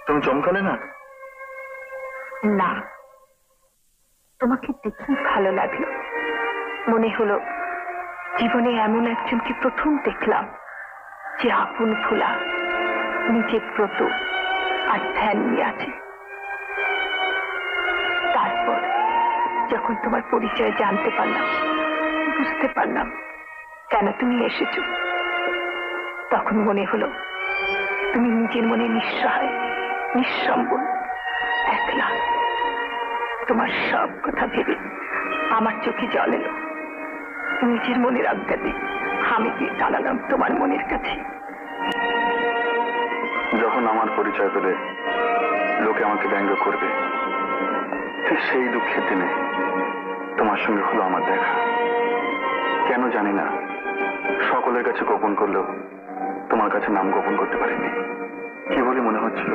তুমি চমকালে না? না, তোমাকে দেখি ভালো লাগলো। মনে হলো জীবনে এমন একজনকে প্রথম দেখলাম যে আপন ভোলা, নিজের ব্রত আর ধ্যান নিয়ে আছে। তারপর যখন তোমার পরিচয় জানতে পারলাম, বুঝতে পারলাম কেন তুমি এসেছো, তখন মনে হলো তুমি নিজের মনে নিঃসহায়, নিঃসম্বল, একলা। তোমার সব কথা ভেবে আমার চোখে জল এলো। নিজের মনের আজ্ঞাতে আমি গিয়ে দাঁড়ালাম তোমার মনের কাছে। যখন আমার পরিচয় পেলে লোকে আমাকে ব্যঙ্গ করবে, ঠিক সেই দুঃখের দিনে তোমার সঙ্গে হলো আমার দেখা। কেন জানি না, সকলের কাছে গোপন করলেও তোমার কাছে নাম গোপন করতে পারিনি। কি বলে মনে হচ্ছিল